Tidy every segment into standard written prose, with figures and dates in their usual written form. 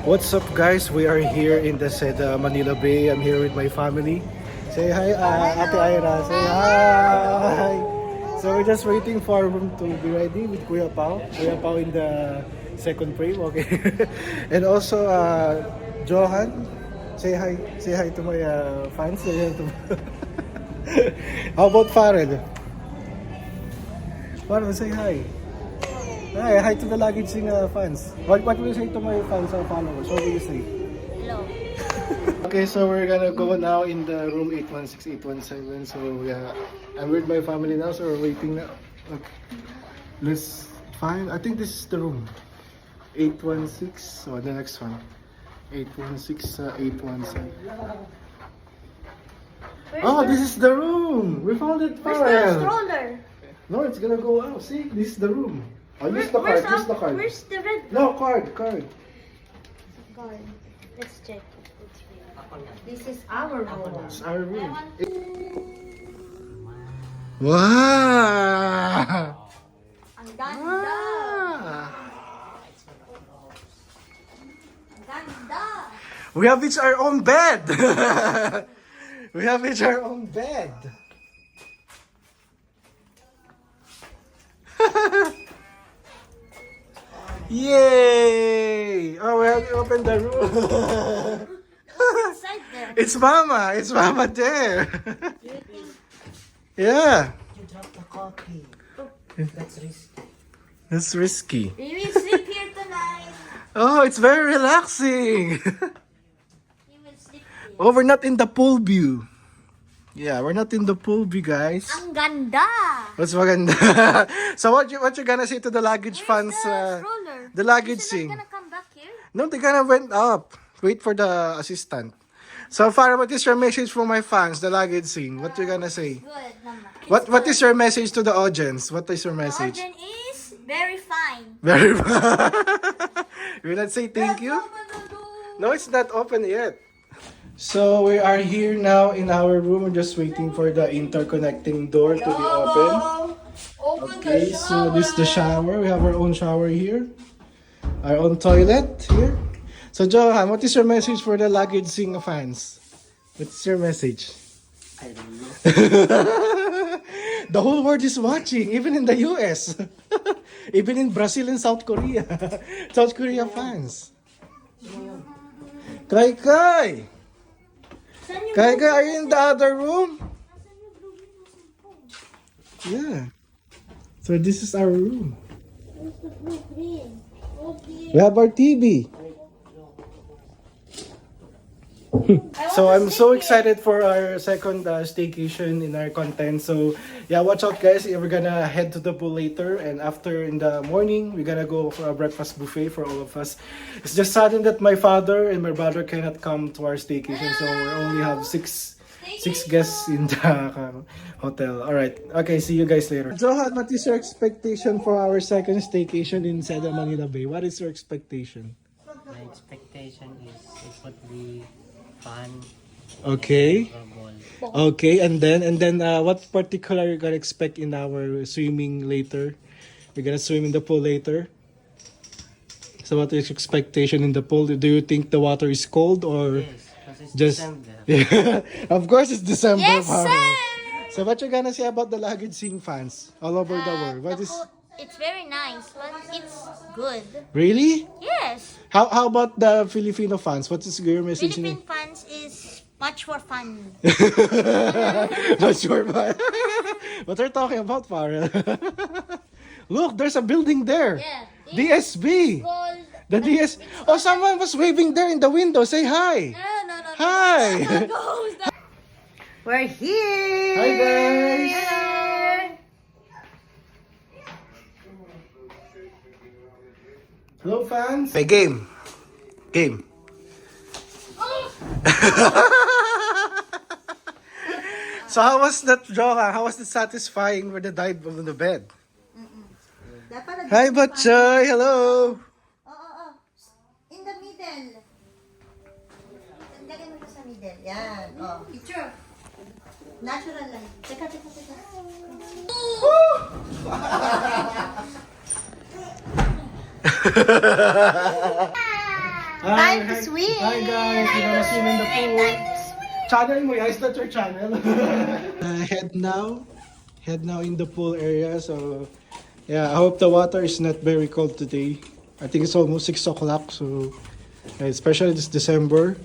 What's up, guys? We are here in the Seda, Manila Bay. I'm here with my family. Say hi, Ate Ira. Say hi. So we're just waiting for our room to be ready with Kuya Pao. Kuya Pao in the second frame, okay. And also, Johan. Say hi. Say hi to my fans. Say hi to How about Farrell? Farrell, say hi. Hi to the Luggage fans. What will you say to my fans or followers? What will you say? Hello. Okay, so we're gonna go now in the room 816, 817. So yeah, I'm with my family now, so we're waiting now. Okay, let's find. I think this is the room 816. So the next one 816, 817. Oh, this is the room. We found it. Where's the stroller? No, it's gonna go out. See, this is the room. Oh, use the card. Use the card. Where's the red? No, card. Card. Let's check. This is our room. It's our room. Wow! Ang ganda. Ang ganda. We have each our own bed. We have each our own bed. Yay! Oh, we have to open the room. Inside there. It's Mama. It's Mama there. Yeah. You dropped the coffee. That's risky. That's risky. We will sleep here tonight. Oh, it's very relaxing. We will sleep here. Oh, we're not in the pool view. Yeah, we're not in the pool view, guys. Ang ganda. What's maganda? So what you gonna say to the luggage fans? The stroller. The luggage Is it scene. not gonna come back here? No, they gonna went up. Wait for the assistant. So Farah, what is your message for my fans? The luggage scene. What you gonna say? Good, Mama. What is your message to the audience? What is your The message? organ is very fine. Very You will not say thank you? No, it's not open yet. So we are here now in our room. We're just waiting for the interconnecting door to be open. Okay, so this is the shower. We have our own shower here. Our own toilet here. So Johan, what is your message for the luggage sing fans? What's your message? I don't know. The whole world is watching, even in the US. Even in Brazil and South Korea. South Korea fans. Kai Kai! Kai Kai, are you in the other room? Yeah. So this is our room. We have our TV. So I'm so excited for our second staycation in our content. So yeah, watch out, guys. We're gonna head to the pool later, and after in the morning we're gonna go for a breakfast buffet for all of us. It's just sudden that my father and my brother cannot come to our staycation, so we only have six guests in the hotel. All right. Okay. See you guys later. Johan, what is your expectation for our second staycation in Seda, Manila Bay? What is your expectation? My expectation is it would be fun. Okay. Memorable. Okay, and then what particular you gonna expect in our swimming later? We're gonna swim in the pool later. So what is your expectation in the pool? Do you think the water is cold or Yes, because it's just? December. Yeah, of course it's December. Yes, Paro. sir. So what you gonna say about the luggage sing fans all over the world? What is It's very nice, but it's good. really? Yes. How about the Filipino fans? What is your message? Philippine fans is much more fun. Not sure, but what are you talking about, Farrell? Look, there's a building there. Yeah. DSB. Gold. The DS. Oh, someone was waving there in the window. Say hi. No. Hi. We're here. Hi, guys. Hello, fans. Hey, game. So how was that, Joha? How was it satisfying with the dive on the bed? Hi, Batchoy. Hello. Oo. In the middle. Lagyan mo siya sa middle. Yan. Oh. Picture. Natural lang. Teka. Time to swim. Hi guys, we're gonna swim in the pool. Channel mo, yeah, is that your channel? Head now in the pool area. So yeah, I hope the water is not very cold today. I think it's almost 6 o'clock. So especially this December.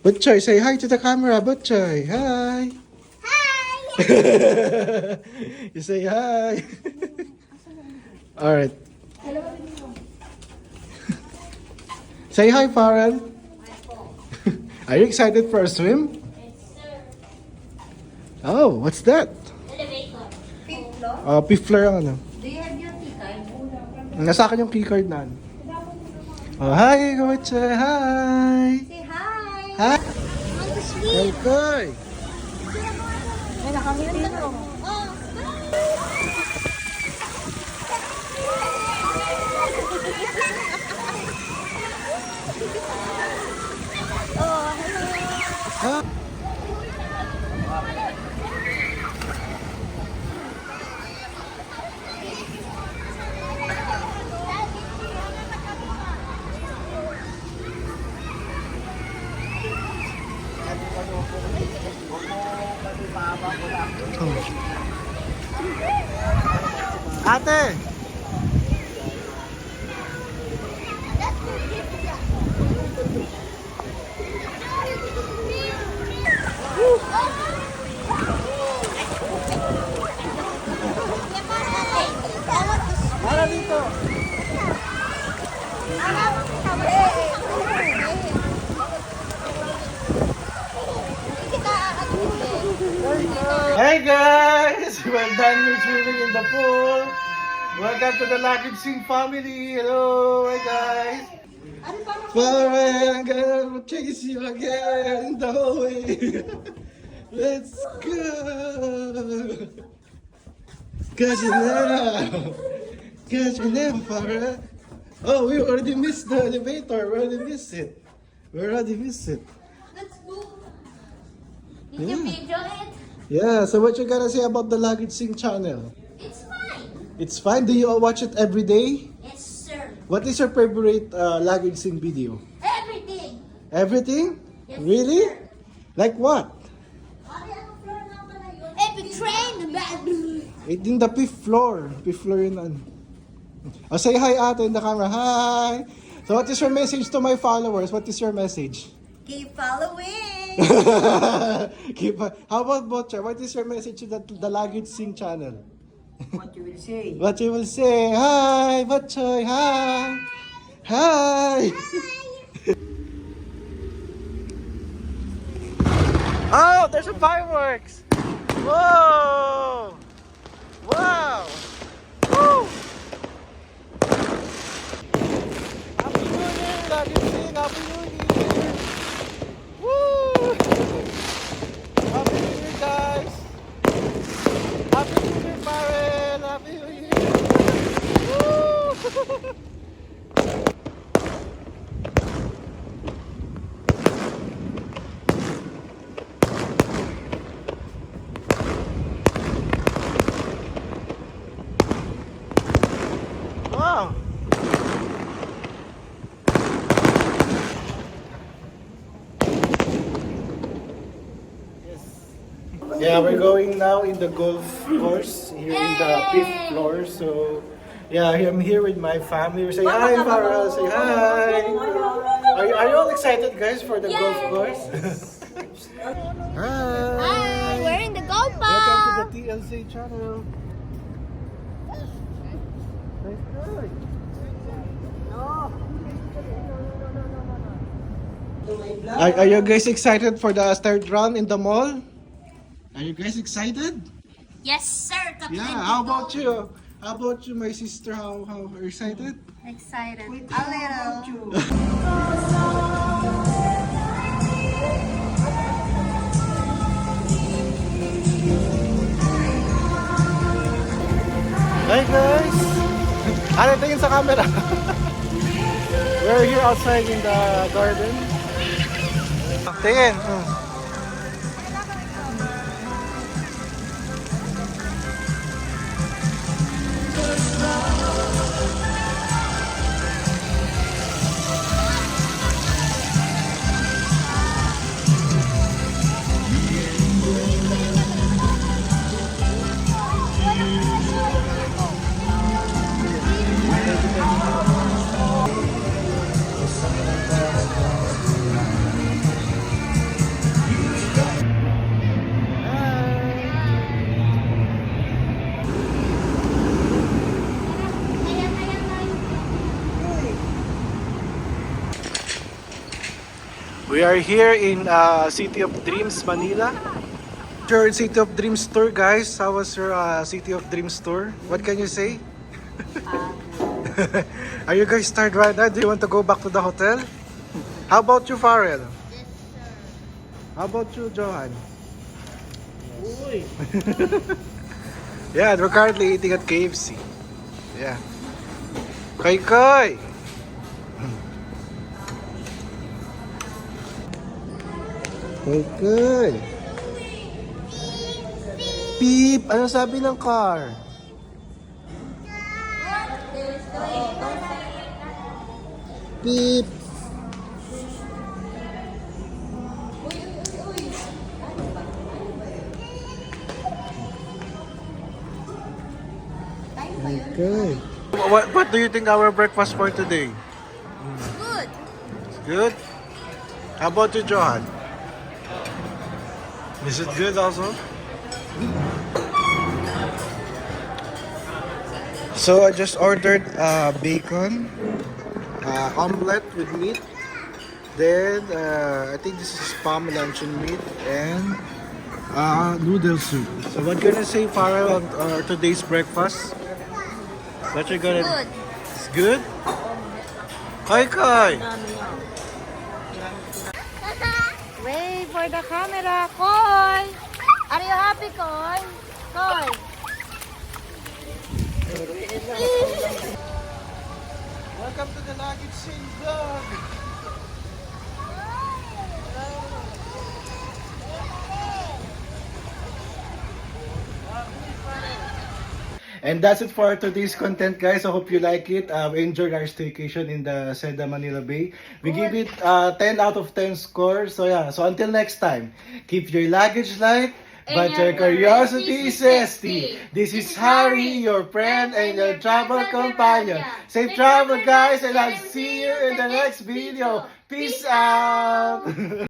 Butchoy, say hi to the camera. Butchoy, hi. Hi. You say hi. All right. Say hi, Farrell. Are you excited for a swim? Oh, what's that? Fifth floor. Pifler ang ano. Do you have your key card? Nasa akin yung keycard na. Oh, hi, Butchoy. Hi. Say hi. Hi. Want to swim? Okay. Ay, nakangiti mo. Ate. Para dito. Hey guys! Well done with swimming in the pool. Welcome to the Lakib Singh family. Hello, hey guys. Farrell, I'm gonna chase you again in the hallway. Let's go. Catch it now. Catch it now, Farrell. Oh, we already missed the elevator. We already missed it. Let's go. Yeah. Did you video it? Yeah, so what you gotta say about the Lakib Singh channel? It's fine. It's fine. Do you watch it every day? Yes, sir. What is your favorite Lakib Singh video? Everything. Everything? Yes, Really? sir. Like what? Epic train. It's in the fifth floor. Fifth floor yun. Ano. Oh, say hi ate in the camera. Hi! So what is your message to my followers? What is your message? Keep following. How about Butcher? What is your message to the Lakib Singh channel? What you will say? What you will say? Hi, Butchoy. Hi. Hi. Oh, there's a fireworks. Whoa. Wow. Woo. Happy New Year, Lakib Singh. Happy New Year. Woo. Happy New Year, guys. Happy New Year, Farrell. Happy New Year. Woo. Wow. Yeah, we're going now in the golf course here in the fifth floor. So, yeah, I'm here with my family. Say hi, Farrell. Say hi. Are you all excited, guys, for the golf course? Hi. Hi, we're in the golf Welcome ball. to the TLC channel. Are you guys excited for the third round in the mall? Are you guys excited? Yes, sir. Captain Yeah, how Tito. about you? How about you, my sister? How are you excited? Excited. A little. Hi guys! Ano tingin sa camera? We're here outside in the garden. Tingin. We are here in City of Dreams, Manila. Your City of Dreams tour, guys. How was your City of Dreams tour? What can you say? Are you guys tired right now? Do you want to go back to the hotel? How about you, Farrell? How about you, Johan? Yeah, we're currently eating at KFC. Yeah. Koy Koy! Koy Koy! Beep! Ano sabi ng car? Beep! Okay. What do you think our breakfast for today? Good. Good? How about you, Johan? Is it good also? So I just ordered bacon, omelette with meat. Then I think this is spam luncheon meat and noodle soup. So what gonna say, Farrell, on today's breakfast? What you gonna? Good. It's good. Kai Kai. Wait for the camera, Koy. Are you happy, Koy? Koy. Welcome to the Luggage Sing Vlog. And that's it for today's content, guys. I hope you like it. We enjoyed our staycation in the Seda Manila Bay. We give it 10 out of 10 score. So yeah, so until next time, keep your luggage light, but your curiosity is zesty. This is Harry, your friend and your travel companion. Safe travel, guys, and I'll see you in the next video. Peace out!